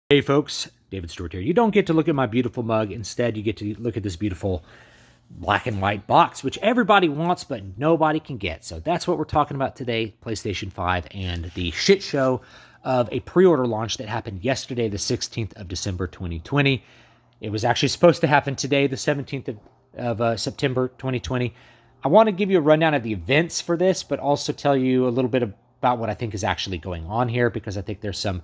Hey folks, David Stewart here. You don't get to look at my beautiful mug. Instead, you get to look at this beautiful black and white box, which everybody wants, but nobody can get. So that's what we're talking about today, PlayStation 5 and the shit show of a pre-order launch that happened yesterday, the 16th of December, 2020. It was actually supposed to happen today, the 17th of September, 2020. I want to give you a rundown of the events for this, but also tell you a little bit about what I think is actually going on here, because I think there's some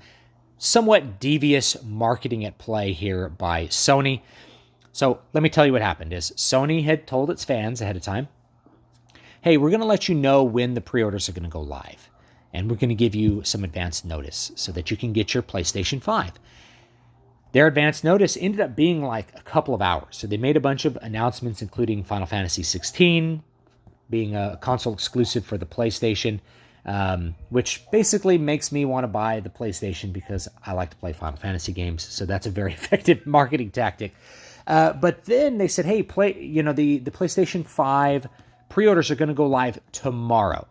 somewhat devious marketing at play here by Sony. So let me tell you what happened is Sony had told its fans ahead of time, hey, we're going to let you know when the pre-orders are going to go live. And we're going to give you some advance notice so that you can get your PlayStation 5. Their advance notice ended up being like a couple of hours. So they made a bunch of announcements, including Final Fantasy 16 being a console exclusive for the PlayStation, which basically makes me want to buy the PlayStation because I like to play Final Fantasy games. So that's a very effective marketing tactic. But then they said, hey, the PlayStation 5 pre-orders are going to go live tomorrow.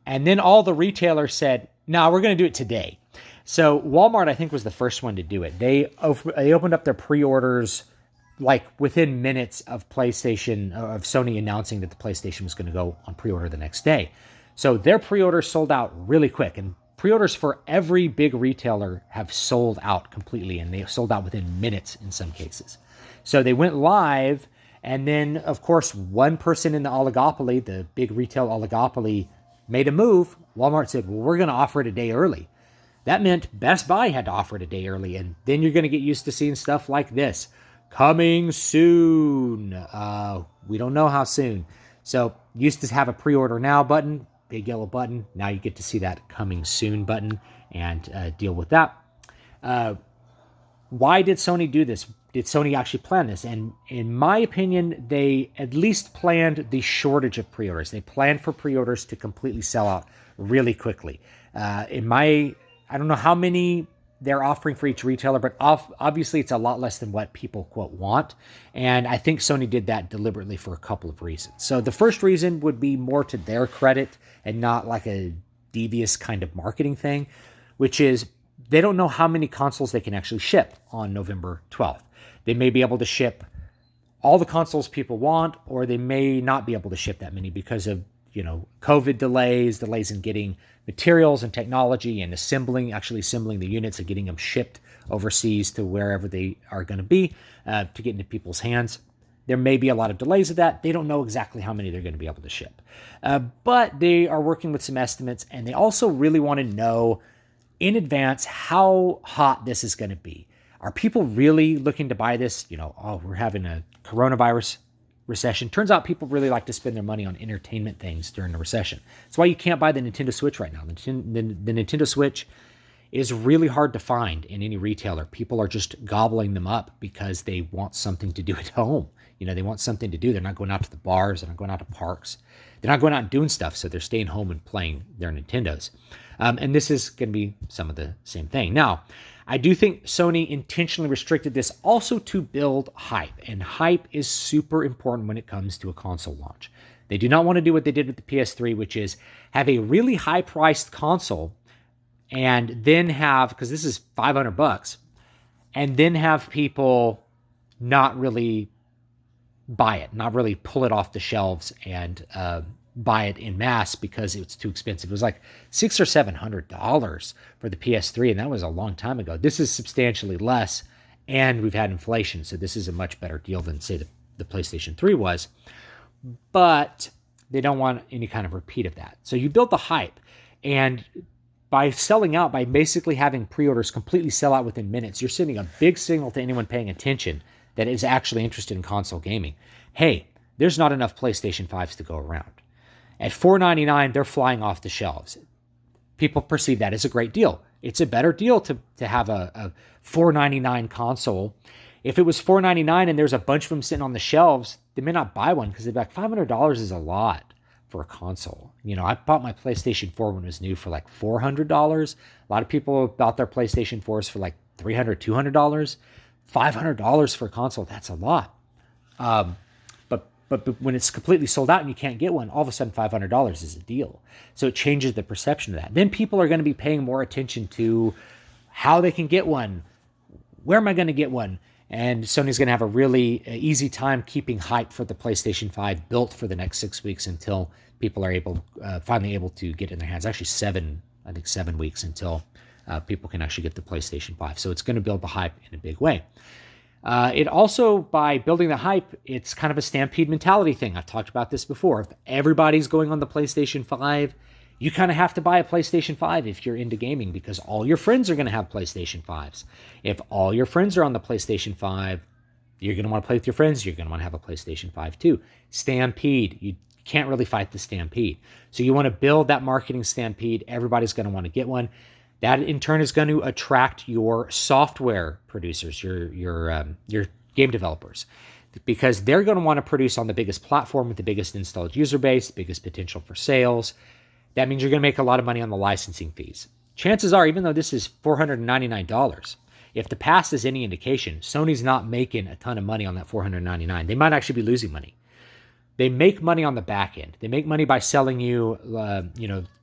And then all the retailers said, no, we're going to do it today. So Walmart, I think, was the first one to do it. They opened up their pre-orders like within minutes of Sony announcing that the PlayStation was going to go on pre-order the next day. So their pre-orders sold out really quick, and pre-orders for every big retailer have sold out completely, and they sold out within minutes in some cases. So they went live, and then, of course, one person in the oligopoly, the big retail oligopoly, made a move. Walmart said, well, we're going to offer it a day early. That meant Best Buy had to offer it a day early, and then you're going to get used to seeing stuff like this. Coming soon. We don't know how soon. So used to have a pre-order now button, big yellow button. Now you get to see that coming soon button and deal with that. Why did Sony do this? Did Sony actually plan this? And in my opinion, they at least planned the shortage of pre-orders. They planned for pre-orders to completely sell out really quickly. I don't know how many they're offering for each retailer, but obviously it's a lot less than what people, quote, want. And I think Sony did that deliberately for a couple of reasons. So the first reason would be more to their credit and not like a devious kind of marketing thing, which is they don't know how many consoles they can actually ship on November 12th. They may be able to ship all the consoles people want, or they may not be able to ship that many because of, COVID delays in getting materials and technology and actually assembling the units and getting them shipped overseas to wherever they are going to be to get into people's hands. There may be a lot of delays of that. They don't know exactly how many they're going to be able to ship. But they are working with some estimates, and they also really want to know in advance how hot this is going to be. Are people really looking to buy this? We're having a coronavirus recession. Turns out people really like to spend their money on entertainment things during the recession. That's why you can't buy the Nintendo Switch right now. The Nintendo Switch is really hard to find in any retailer. People are just gobbling them up because they want something to do at home. They want something to do. They're not going out to the bars. They're not going out to parks. They're not going out and doing stuff. So they're staying home and playing their Nintendos. And this is going to be some of the same thing. Now, I do think Sony intentionally restricted this also to build hype. And hype is super important when it comes to a console launch. They do not want to do what they did with the PS3, which is have a really high-priced console and then because this is $500, and then have people not really buy it, not really pull it off the shelves and buy it in mass because it's too expensive. It was like $600 or $700 for the PS3, and that was a long time ago. This is substantially less, and we've had inflation, so this is a much better deal than, say, the PlayStation 3 was. But they don't want any kind of repeat of that. So you build the hype, and by selling out, by basically having pre-orders completely sell out within minutes, you're sending a big signal to anyone paying attention that is actually interested in console gaming. Hey, there's not enough PlayStation 5s to go around. At $499, they're flying off the shelves. People perceive that as a great deal. It's a better deal to have a $499 console. If it was $499 and there's a bunch of them sitting on the shelves, they may not buy one because they'd be like, $500 is a lot for a console. I bought my PlayStation 4 when it was new for like $400. A lot of people bought their PlayStation 4s for like $300, $200. $500 for a console, that's a lot. But when it's completely sold out and you can't get one, all of a sudden $500 is a deal. So it changes the perception of that. Then people are going to be paying more attention to how they can get one, where am I going to get one? And Sony's going to have a really easy time keeping hype for the PlayStation 5 built for the next 6 weeks until people are finally able to get it in their hands. Actually, 7 weeks until people can actually get the PlayStation 5. So it's going to build the hype in a big way. It also, by building the hype, it's kind of a stampede mentality thing. I've talked about this before. If everybody's going on the PlayStation 5, you kind of have to buy a PlayStation 5 if you're into gaming, because all your friends are going to have PlayStation 5s. If all your friends are on the PlayStation 5, you're going to want to play with your friends. You're going to want to have a PlayStation 5 too. Stampede. You can't really fight the stampede. So you want to build that marketing stampede. Everybody's going to want to get one. That in turn is going to attract your software producers, your game developers, because they're going to want to produce on the biggest platform with the biggest installed user base, biggest potential for sales. That means you're going to make a lot of money on the licensing fees. Chances are, even though this is $499, if the past is any indication, Sony's not making a ton of money on that $499. They might actually be losing money. They make money on the back end. They make money by selling you,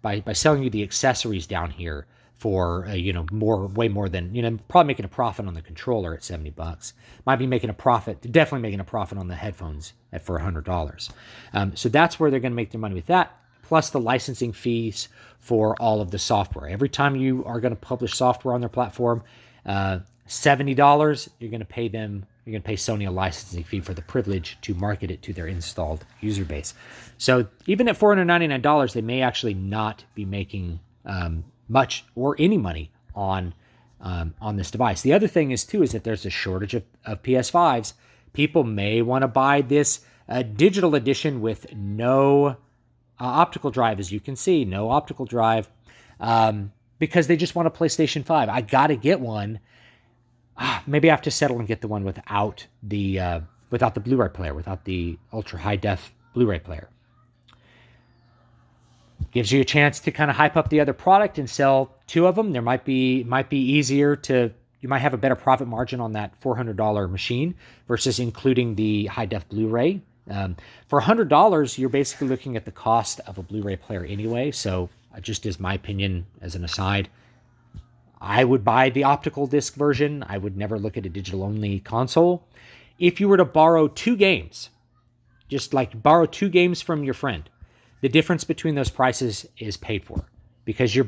by selling you the accessories down here for way more than probably making a profit on the controller at $70. Might be making a profit, definitely making a profit on the headphones for $100. So that's where they're going to make their money with that. Plus the licensing fees for all of the software. Every time you are going to publish software on their platform, $70, you're going to pay Sony a licensing fee for the privilege to market it to their installed user base. So even at $499, they may actually not be making much or any money on this device. The other thing is that there's a shortage of PS5s. People may want to buy this digital edition with no optical drive, as you can see, no optical drive, because they just want a PlayStation 5. I got to get one. Maybe I have to settle and get the one without the Blu-ray player, without the ultra high def Blu-ray player. Gives you a chance to kind of hype up the other product and sell two of them. There might be easier to. You might have a better profit margin on that $400 machine versus including the high def Blu-ray. For $100, you're basically looking at the cost of a Blu-ray player anyway. So just as my opinion, as an aside, I would buy the optical disc version. I would never look at a digital-only console. If you were to borrow two games, just like borrow two games from your friend, the difference between those prices is paid for, because you're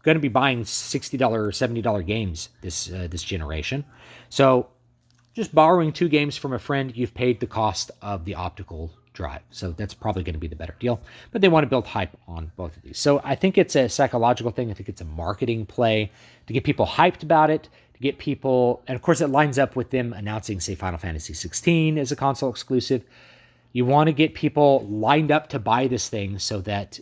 going to be buying $60 or $70 games this generation. So just borrowing two games from a friend, you've paid the cost of the optical drive. So that's probably going to be the better deal. But they want to build hype on both of these. So I think it's a psychological thing. I think it's a marketing play to get people hyped about it, to get people, and of course it lines up with them announcing, say, Final Fantasy 16 as a console exclusive. You want to get people lined up to buy this thing so that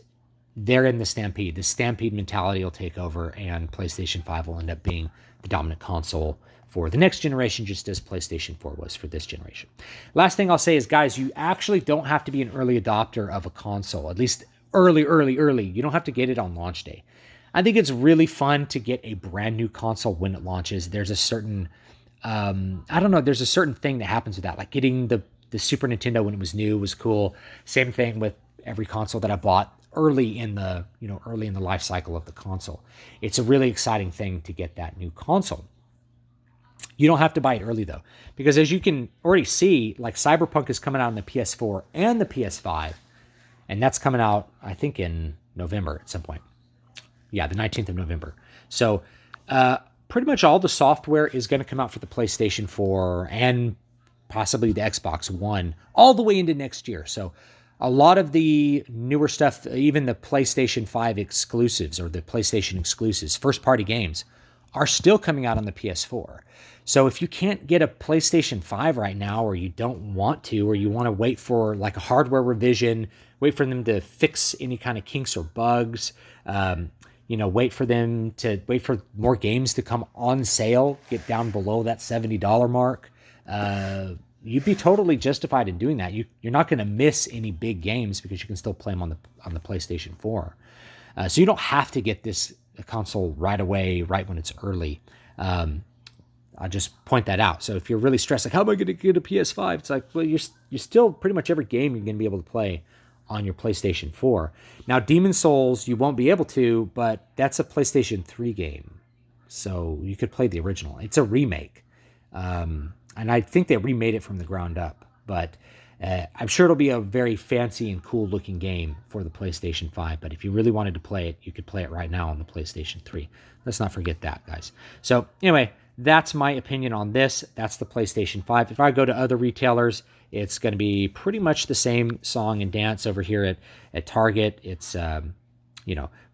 they're in the stampede. The stampede mentality will take over, and PlayStation 5 will end up being the dominant console for the next generation, just as PlayStation 4 was for this generation. Last thing I'll say is, guys, you actually don't have to be an early adopter of a console, at least early. You don't have to get it on launch day. I think it's really fun to get a brand new console when it launches. There's a certain, there's a certain thing that happens with that, like getting the Super Nintendo when it was new was cool. Same thing with every console that I bought early in the life cycle of the console. It's a really exciting thing to get that new console. You don't have to buy it early though, because as you can already see, like Cyberpunk is coming out on the PS4 and the PS5, and that's coming out, I think, in November at some point. Yeah, the 19th of November. So pretty much all the software is going to come out for the PlayStation 4 and possibly the Xbox One all the way into next year. So a lot of the newer stuff, even the PlayStation 5 exclusives or the PlayStation exclusives, first-party games, are still coming out on the PS4. So if you can't get a PlayStation 5 right now, or you don't want to, or you want to wait for like a hardware revision, wait for them to fix any kind of kinks or bugs, wait for more games to come on sale, get down below that $70 mark, you'd be totally justified in doing that. You're not going to miss any big games because you can still play them on the PlayStation 4. So you don't have to get this console right away, right when it's early. I'll just point that out. So if you're really stressed, like, how am I going to get a PS5? It's like, well, you're still pretty much every game you're going to be able to play on your PlayStation 4. Now, Demon's Souls, you won't be able to, but that's a PlayStation 3 game. So you could play the original. It's a remake. And I think they remade it from the ground up. But I'm sure it'll be a very fancy and cool looking game for the PlayStation 5. But if you really wanted to play it, you could play it right now on the PlayStation 3. Let's not forget that, guys. So anyway, that's my opinion on this. That's the PlayStation 5. If I go to other retailers, it's going to be pretty much the same song and dance over here at Target. It's,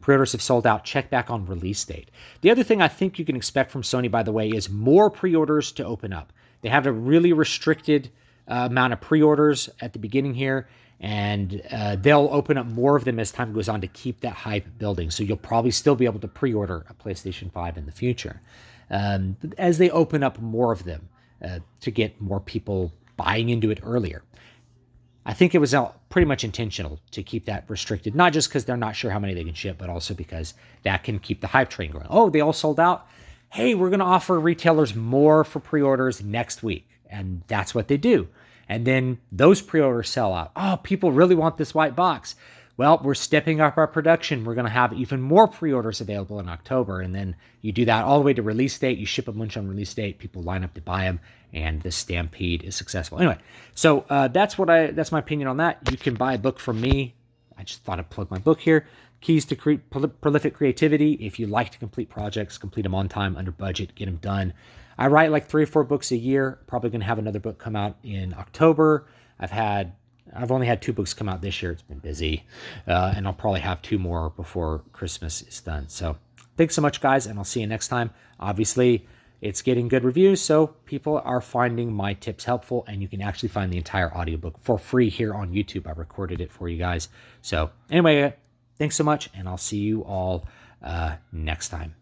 pre-orders have sold out. Check back on release date. The other thing I think you can expect from Sony, by the way, is more pre-orders to open up. They have a really restricted amount of pre-orders at the beginning here, and they'll open up more of them as time goes on to keep that hype building. So you'll probably still be able to pre-order a PlayStation 5 in the future as they open up more of them to get more people buying into it earlier. I think it was pretty much intentional to keep that restricted, not just because they're not sure how many they can ship, but also because that can keep the hype train going. Oh, they all sold out? Hey, we're going to offer retailers more for pre-orders next week. And that's what they do. And then those pre-orders sell out. Oh, people really want this white box. Well, we're stepping up our production. We're going to have even more pre-orders available in October. And then you do that all the way to release date. You ship a bunch on release date. People line up to buy them. And the stampede is successful. Anyway, so that's my opinion on that. You can buy a book from me. I just thought I'd plug my book here. Keys to Prolific Creativity. If you like to complete projects, complete them on time, under budget, get them done. I write like 3 or 4 books a year. Probably going to have another book come out in October. I've only had 2 books come out this year. It's been busy. And I'll probably have 2 more before Christmas is done. So thanks so much, guys, and I'll see you next time. Obviously, it's getting good reviews, so people are finding my tips helpful, and you can actually find the entire audiobook for free here on YouTube. I recorded it for you guys. So anyway, thanks so much, and I'll see you all next time.